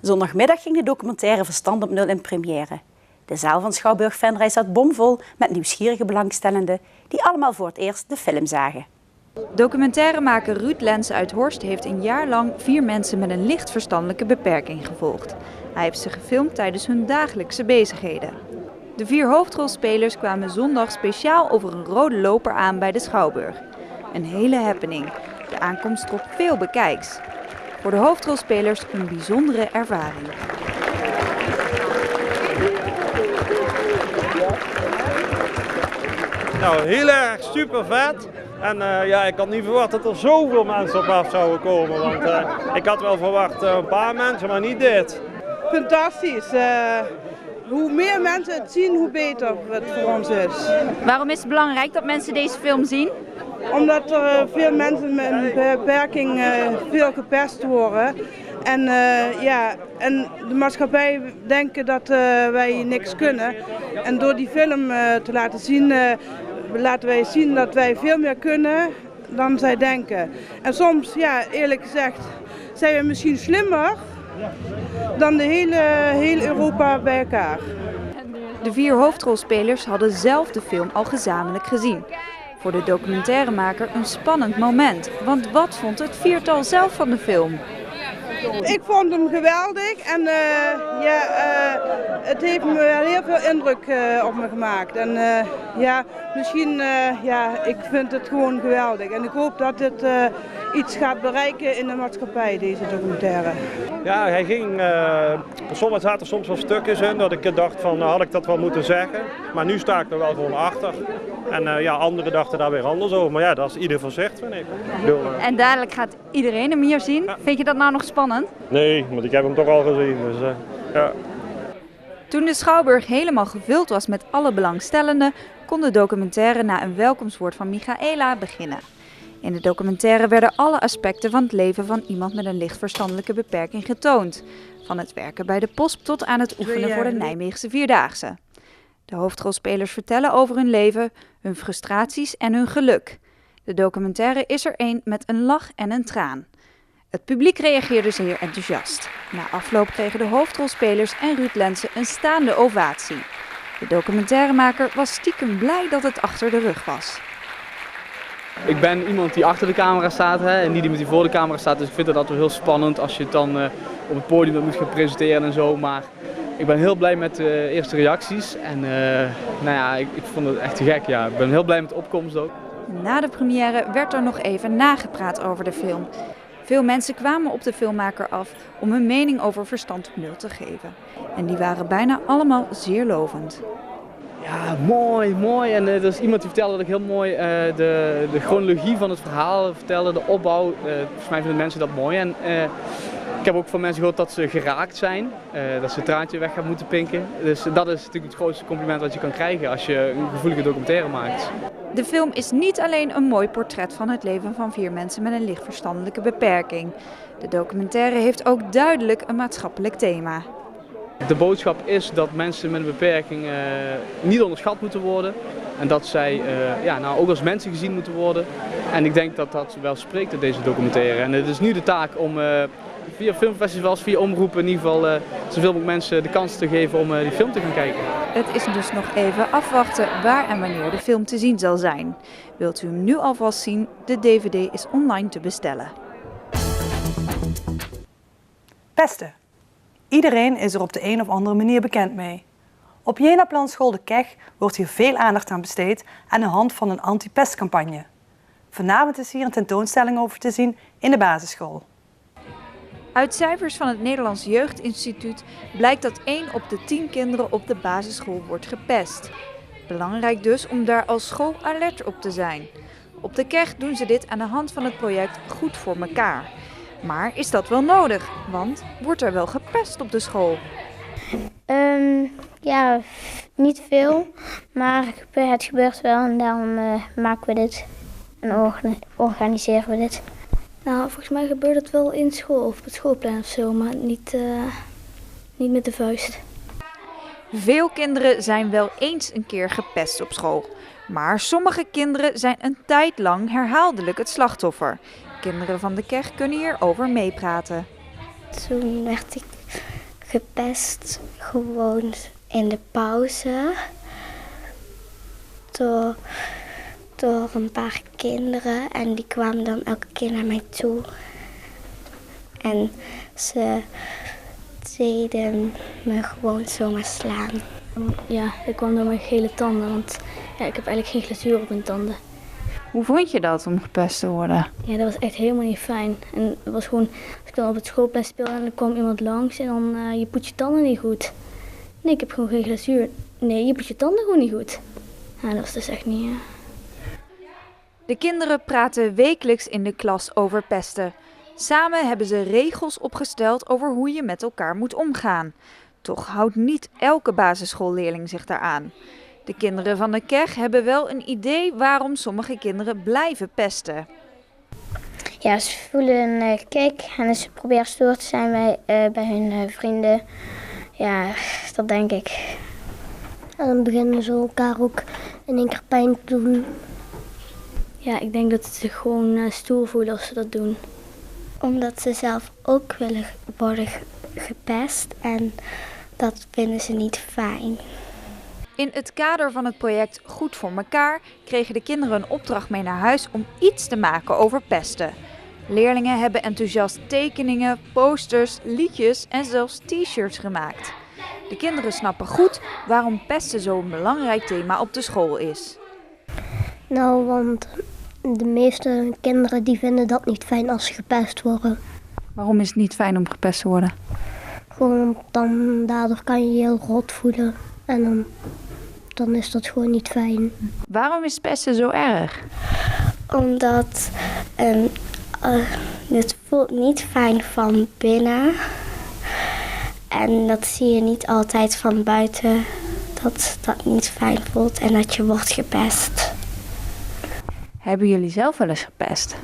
Zondagmiddag ging de documentaire Verstand op Nul in première. De zaal van Schouwburg Venray zat bomvol met nieuwsgierige belangstellenden die allemaal voor het eerst de film zagen. Documentairemaker Ruud Lense uit Horst heeft een jaar lang 4 mensen met een licht verstandelijke beperking gevolgd. Hij heeft ze gefilmd tijdens hun dagelijkse bezigheden. De 4 hoofdrolspelers kwamen zondag speciaal over een rode loper aan bij de Schouwburg. Een hele happening. De aankomst trok veel bekijks. Voor de hoofdrolspelers een bijzondere ervaring. Nou, heel erg super vet. En ja, ik had niet verwacht dat er zoveel mensen op af zouden komen. Want ik had wel verwacht een paar mensen, maar niet dit. Fantastisch. Hoe meer mensen het zien, hoe beter het voor ons is. Waarom is het belangrijk dat mensen deze film zien? Omdat er veel mensen met een beperking veel gepest worden. En de maatschappij denken dat wij niks kunnen. En door die film te laten zien, laten wij zien dat wij veel meer kunnen dan zij denken. En soms, ja, eerlijk gezegd, zijn we misschien slimmer dan de hele Europa bij elkaar. De 4 hoofdrolspelers hadden zelf de film al gezamenlijk gezien. Voor de documentairemaker een spannend moment. Want wat vond het 4-tal zelf van de film? Ik vond hem geweldig en het heeft me wel heel veel indruk op me gemaakt. En ik vind het gewoon geweldig. En ik hoop dat het iets gaat bereiken in de maatschappij, deze documentaire. Ja, hij ging, soms zaten soms wel stukjes in dat ik dacht van, had ik dat wel moeten zeggen. Maar nu sta ik er wel gewoon achter. En anderen dachten daar weer anders over. Maar ja, dat is ieder voor zich, vind ik. En dadelijk gaat iedereen hem hier zien. Ja. Vind je dat nou nog spannend? Nee, want ik heb hem toch al gezien. Dus, ja. Toen de Schouwburg helemaal gevuld was met alle belangstellenden, kon de documentaire na een welkomstwoord van Michaela beginnen. In de documentaire werden alle aspecten van het leven van iemand met een licht verstandelijke beperking getoond. Van het werken bij de post tot aan het oefenen voor de Nijmeegse Vierdaagse. De hoofdrolspelers vertellen over hun leven, hun frustraties en hun geluk. De documentaire is er één met een lach en een traan. Het publiek reageerde zeer enthousiast. Na afloop kregen de hoofdrolspelers en Ruud Lense een staande ovatie. De documentairemaker was stiekem blij dat het achter de rug was. Ik ben iemand die achter de camera staat en niet iemand die voor de camera staat. Dus ik vind het altijd heel spannend als je het dan op het podium moet gaan presenteren en zo. Maar ik ben heel blij met de eerste reacties. En ik vond het echt te gek. Ja. Ik ben heel blij met de opkomst ook. Na de première werd er nog even nagepraat over de film. Veel mensen kwamen op de filmmaker af om hun mening over Verstand op Nul te geven. En die waren bijna allemaal zeer lovend. Ja, mooi. En er is iemand die vertelde dat ik heel mooi de chronologie van het verhaal vertelde, de opbouw. Volgens mij vinden mensen dat mooi. En ik heb ook van mensen gehoord dat ze geraakt zijn, dat ze een traantje weg gaan moeten pinken. Dus dat is natuurlijk het grootste compliment wat je kan krijgen als je een gevoelige documentaire maakt. De film is niet alleen een mooi portret van het leven van 4 mensen met een licht verstandelijke beperking. De documentaire heeft ook duidelijk een maatschappelijk thema. De boodschap is dat mensen met een beperking niet onderschat moeten worden. En dat zij ook als mensen gezien moeten worden. En ik denk dat dat wel spreekt uit deze documentaire. En het is nu de taak om via filmfestivals, via omroepen in ieder geval zoveel mogelijk mensen de kans te geven om die film te gaan kijken. Het is dus nog even afwachten waar en wanneer de film te zien zal zijn. Wilt u hem nu alvast zien? De DVD is online te bestellen. Pesten. Iedereen is er op de een of andere manier bekend mee. Op Jenaplan-school De Keg wordt hier veel aandacht aan besteed aan de hand van een anti-pestcampagne. Vanavond is hier een tentoonstelling over te zien in de basisschool. Uit cijfers van het Nederlands Jeugdinstituut blijkt dat 1 op de 10 kinderen op de basisschool wordt gepest. Belangrijk dus om daar als school alert op te zijn. Op De Keg doen ze dit aan de hand van het project Goed voor Mekaar. Maar is dat wel nodig? Want wordt er wel gepest op de school? Ja, niet veel, maar het gebeurt wel en daarom maken we dit en organiseren we dit. Nou, volgens mij gebeurt het wel in school of op het schoolplein of zo, maar niet met de vuist. Veel kinderen zijn wel eens een keer gepest op school. Maar sommige kinderen zijn een tijd lang herhaaldelijk het slachtoffer. Kinderen van De Keg kunnen hierover meepraten. Toen werd ik gepest gewoon in de pauze door een paar kinderen en die kwamen dan elke keer naar mij toe. En ze deden me gewoon zomaar slaan. Ja, ik kwam door mijn gele tanden, want ja, ik heb eigenlijk geen glazuur op mijn tanden. Hoe vond je dat om gepest te worden? Ja, dat was echt helemaal niet fijn. En het was gewoon, als ik dan op het schoolplein speelde en dan kwam iemand langs en dan je poetst je tanden niet goed. Nee, ik heb gewoon geen glazuur. Nee, je poetst je tanden gewoon niet goed. Ja, dat was dus echt niet... De kinderen praten wekelijks in de klas over pesten. Samen hebben ze regels opgesteld over hoe je met elkaar moet omgaan. Toch houdt niet elke basisschoolleerling zich daaraan. De kinderen van de KEG hebben wel een idee waarom sommige kinderen blijven pesten. Ja, ze voelen een kick en ze proberen stoer te zijn bij hun vrienden. Ja, dat denk ik. En dan beginnen ze elkaar ook in één keer pijn te doen. Ja, ik denk dat ze zich gewoon stoer voelen als ze dat doen. Omdat ze zelf ook willen worden gepest en dat vinden ze niet fijn. In het kader van het project Goed voor Mekaar kregen de kinderen een opdracht mee naar huis om iets te maken over pesten. Leerlingen hebben enthousiast tekeningen, posters, liedjes en zelfs t-shirts gemaakt. De kinderen snappen goed waarom pesten zo'n belangrijk thema op de school is. Nou, want de meeste kinderen die vinden dat niet fijn als ze gepest worden. Waarom is het niet fijn om gepest te worden? Gewoon daardoor kan je je heel rot voelen en dan is dat gewoon niet fijn. Waarom is pesten zo erg? Omdat het voelt niet fijn van binnen. En dat zie je niet altijd van buiten, dat dat niet fijn voelt en dat je wordt gepest. Hebben jullie zelf wel eens gepest?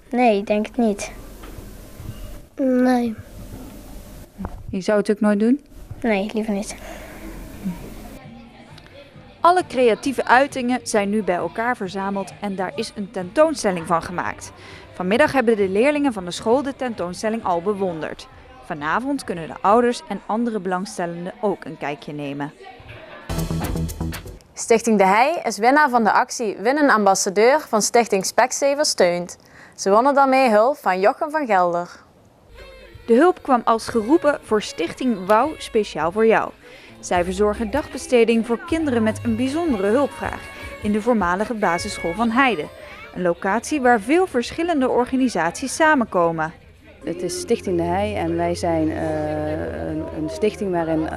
Nee, ik denk het niet. Nee. Je zou het ook nooit doen? Nee, liever niet. Alle creatieve uitingen zijn nu bij elkaar verzameld en daar is een tentoonstelling van gemaakt. Vanmiddag hebben de leerlingen van de school de tentoonstelling al bewonderd. Vanavond kunnen de ouders en andere belangstellenden ook een kijkje nemen. Stichting De Hei is winnaar van de actie Win een ambassadeur van Stichting Specsavers Steunt. Ze wonnen daarmee hulp van Jochem van Gelder. De hulp kwam als geroepen voor Stichting Wouw speciaal voor jou. Zij verzorgen dagbesteding voor kinderen met een bijzondere hulpvraag in de voormalige basisschool van Heide. Een locatie waar veel verschillende organisaties samenkomen. Het is Stichting De Hei en wij zijn een stichting waarin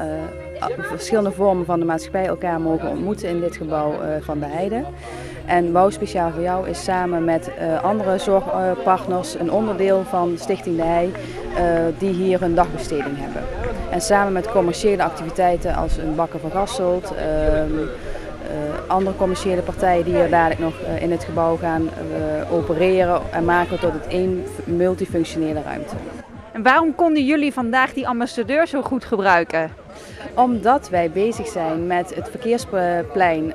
verschillende vormen van de maatschappij elkaar mogen ontmoeten in dit gebouw van de Heide. En Wouw speciaal voor jou is samen met andere zorgpartners een onderdeel van Stichting De Hei die hier een dagbesteding hebben. En samen met commerciële activiteiten als een Bakker van Gasselt, andere commerciële partijen die hier dadelijk nog in het gebouw gaan opereren en maken tot het één multifunctionele ruimte. En waarom konden jullie vandaag die ambassadeur zo goed gebruiken? Omdat wij bezig zijn met het verkeersplein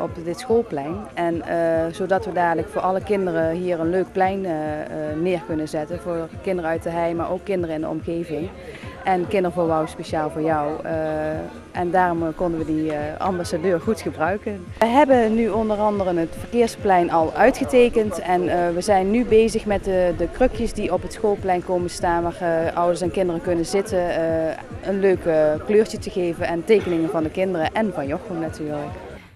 op dit schoolplein. En zodat we dadelijk voor alle kinderen hier een leuk plein neer kunnen zetten. Voor kinderen uit de Hei, maar ook kinderen in de omgeving. En Kinderen voor Wouw speciaal voor jou. En daarom konden we die ambassadeur goed gebruiken. We hebben nu onder andere het verkeersplein al uitgetekend. En we zijn nu bezig met de krukjes die op het schoolplein komen staan. Waar ouders en kinderen kunnen zitten. Een leuk kleurtje te geven en tekeningen van de kinderen en van Jochem natuurlijk.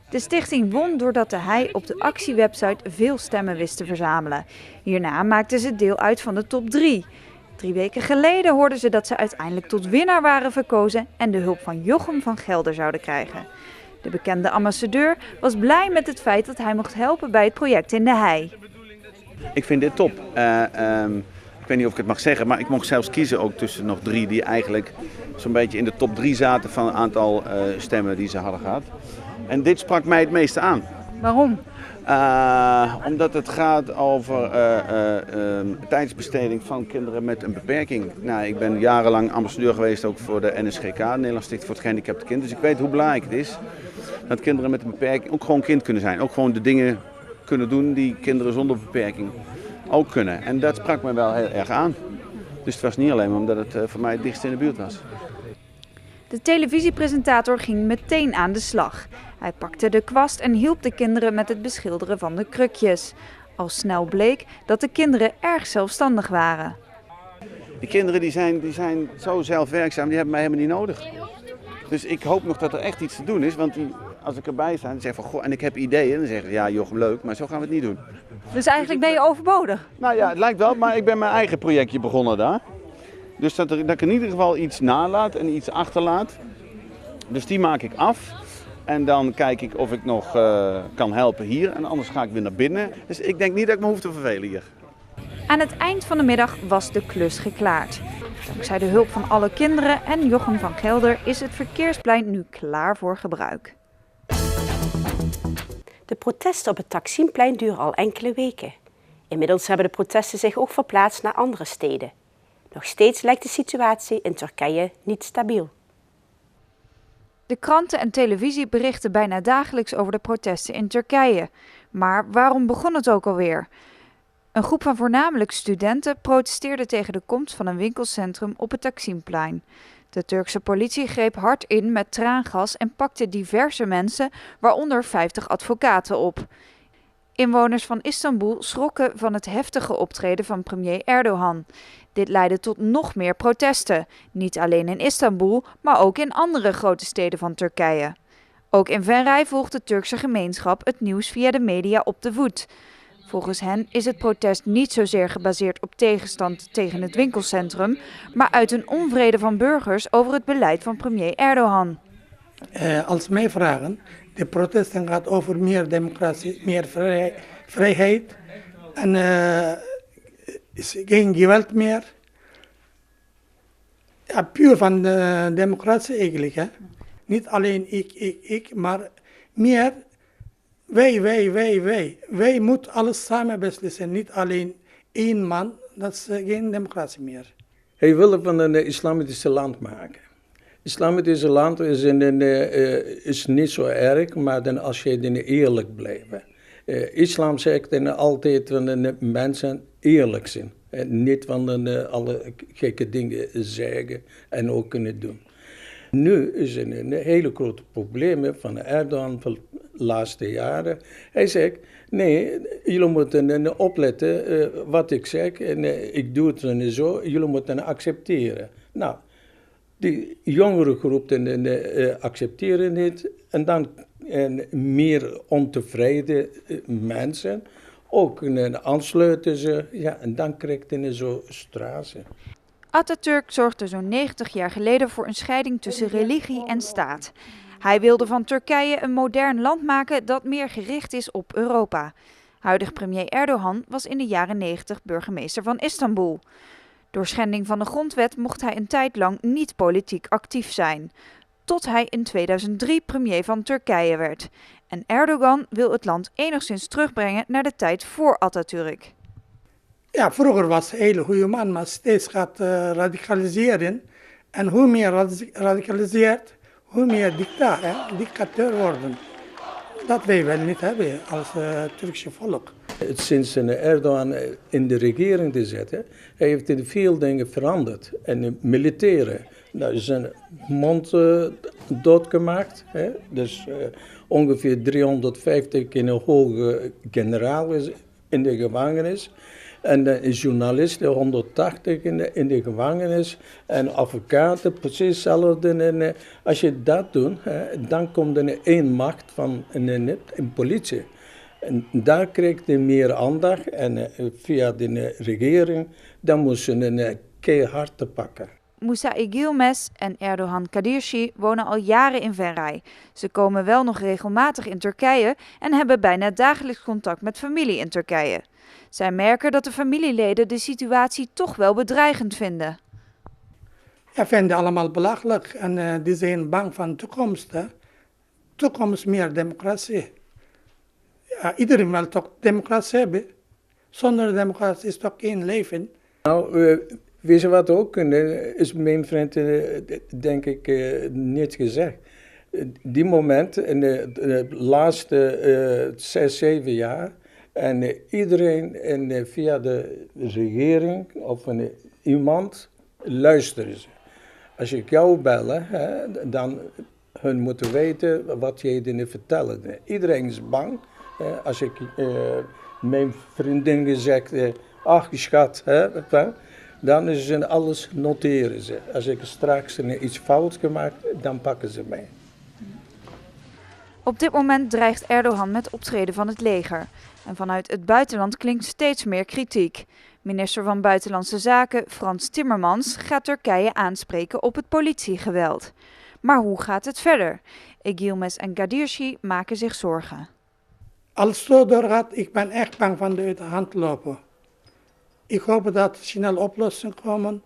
De stichting won doordat de Hei op de actiewebsite veel stemmen wist te verzamelen. Hierna maakten ze deel uit van de top 3. 3 weken geleden hoorden ze dat ze uiteindelijk tot winnaar waren verkozen en de hulp van Jochem van Gelder zouden krijgen. De bekende ambassadeur was blij met het feit dat hij mocht helpen bij het project in de Hei. Ik vind dit top. Ik weet niet of ik het mag zeggen, maar ik mocht zelfs kiezen ook tussen nog 3 die eigenlijk zo'n beetje in de top 3 zaten van een aantal stemmen die ze hadden gehad. En dit sprak mij het meeste aan. Waarom? Omdat het gaat over tijdsbesteding van kinderen met een beperking. Nou, ik ben jarenlang ambassadeur geweest ook voor de NSGK, Nederlandse Stichting voor het Gehandicapte Kind. Dus ik weet hoe belangrijk het is dat kinderen met een beperking ook gewoon kind kunnen zijn. Ook gewoon de dingen kunnen doen die kinderen zonder beperking ook kunnen. En dat sprak me wel heel erg aan. Dus het was niet alleen maar omdat het voor mij het dichtst in de buurt was. De televisiepresentator ging meteen aan de slag. Hij pakte de kwast en hielp de kinderen met het beschilderen van de krukjes. Al snel bleek dat de kinderen erg zelfstandig waren. Die kinderen die zijn zo zelfwerkzaam, die hebben mij helemaal niet nodig. Dus ik hoop nog dat er echt iets te doen is, want als ik erbij sta en zeg van goh, en ik heb ideeën, dan zeggen ze ja Jochem leuk, maar zo gaan we het niet doen. Dus eigenlijk ben je overbodig? Nou ja, het lijkt wel, maar ik ben mijn eigen projectje begonnen daar. Dus dat ik in ieder geval iets nalaat en iets achterlaat. Dus die maak ik af. En dan kijk ik of ik nog kan helpen hier. En anders ga ik weer naar binnen. Dus ik denk niet dat ik me hoef te vervelen hier. Aan het eind van de middag was de klus geklaard. Dankzij de hulp van alle kinderen en Jochem van Gelder is het verkeersplein nu klaar voor gebruik. De protesten op het Taksimplein duren al enkele weken. Inmiddels hebben de protesten zich ook verplaatst naar andere steden. Nog steeds lijkt de situatie in Turkije niet stabiel. De kranten en televisie berichten bijna dagelijks over de protesten in Turkije. Maar waarom begon het ook alweer? Een groep van voornamelijk studenten protesteerde tegen de komst van een winkelcentrum op het Taksimplein. De Turkse politie greep hard in met traangas en pakte diverse mensen, waaronder 50 advocaten op. Inwoners van Istanbul schrokken van het heftige optreden van premier Erdogan. Dit leidde tot nog meer protesten, niet alleen in Istanbul, maar ook in andere grote steden van Turkije. Ook in Venray volgt de Turkse gemeenschap het nieuws via de media op de voet. Volgens hen is het protest niet zozeer gebaseerd op tegenstand tegen het winkelcentrum, maar uit een onvrede van burgers over het beleid van premier Erdogan. Als mij vragen, de protesten gaat over meer democratie, meer vrijheid en is geen geweld meer. Ja, puur van de democratie eigenlijk. Hè? Niet alleen ik, maar meer wij. Wij moeten alles samen beslissen, niet alleen één man. Dat is geen democratie meer. Hij wil van een islamitische land maken. Islamitische land is niet zo erg, maar dan als je eerlijk blijft. Islam zegt altijd dat de mensen eerlijk zijn. En niet van alle gekke dingen zeggen en ook kunnen doen. Nu is er een hele grote probleem van Erdogan van de laatste jaren. Hij zegt, nee, jullie moeten opletten wat ik zeg en ik doe het zo, jullie moeten accepteren. Nou, die jongere groep accepteren niet en dan meer ontevreden mensen ook aansluiten ze, ja, en dan krijgt je zo straten. Atatürk zorgde zo'n 90 jaar geleden voor een scheiding tussen religie en staat. Hij wilde van Turkije een modern land maken dat meer gericht is op Europa. Huidig premier Erdogan was in de jaren 90 burgemeester van Istanbul. Door schending van de grondwet mocht hij een tijd lang niet politiek actief zijn. Tot hij in 2003 premier van Turkije werd. En Erdogan wil het land enigszins terugbrengen naar de tijd voor Atatürk. Ja, vroeger was hij een hele goede man, maar steeds gaat radicaliseren. En hoe meer radicaliseert, hoe meer dictateur worden. Dat wij wel niet hebben als Turkse volk. Sinds Erdogan in de regering te zetten, hij heeft in veel dingen veranderd. En de militairen, nou, zijn mond doodgemaakt. Dus ongeveer 350 in een hoge generaal in de gevangenis. En de journalisten 180 in de gevangenis. En advocaten precies hetzelfde. En als je dat doet, dan komt er één macht van een politie. En daar krijgt hij meer aandacht. En via de regering, dan moesten ze keihard te pakken. Musa Yilmaz en Erdogan Kadirci wonen al jaren in Venray. Ze komen wel nog regelmatig in Turkije en hebben bijna dagelijks contact met familie in Turkije. Zij merken dat de familieleden de situatie toch wel bedreigend vinden. Ja, vinden allemaal belachelijk en die zijn bang van de toekomst. Hè? Toekomst meer democratie. Ja, iedereen wil toch democratie hebben. Zonder democratie is toch geen leven. Nou, weet je wat ook is mijn vriend denk ik niet gezegd. Die moment in de laatste 6, 7 jaar en iedereen via de regering of iemand, luisteren ze. Als ik jou bel, dan hun moeten weten wat jij dingen vertellen. Iedereen is bang. Als ik mijn vriendin gezegd, ach schat, dan is ze alles noteren ze. Als ik straks iets fout gemaakt, dan pakken ze mij. Op dit moment dreigt Erdogan met optreden van het leger. En vanuit het buitenland klinkt steeds meer kritiek. Minister van Buitenlandse Zaken Frans Timmermans gaat Turkije aanspreken op het politiegeweld. Maar hoe gaat het verder? Egilmes en Kadirci maken zich zorgen. Als het zo doorgaat, ik ben echt bang van de uit de hand lopen. Ik hoop dat er snel oplossingen komen,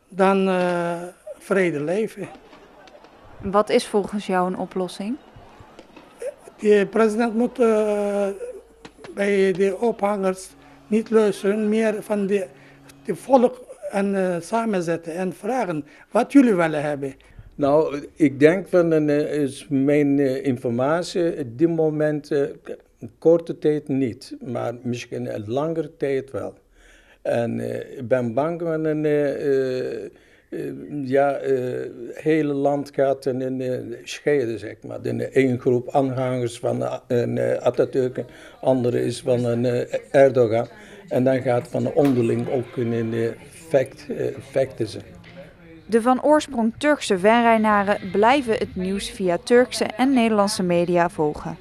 dan vrede leven. Wat is volgens jou een oplossing? De president moet bij de ophangers niet luisteren, meer van de volk en samenzetten en vragen wat jullie willen hebben. Nou, ik denk van is mijn informatie op dit moment een korte tijd niet, maar misschien een langere tijd wel. En ik ben bang dat het hele land gaat scheiden, zeg maar. De ene groep aanhangers van Atatürk, andere is van Erdogan. En dan gaat van de onderling ook vechten ze. De van oorsprong Turkse Venraynaren blijven het nieuws via Turkse en Nederlandse media volgen.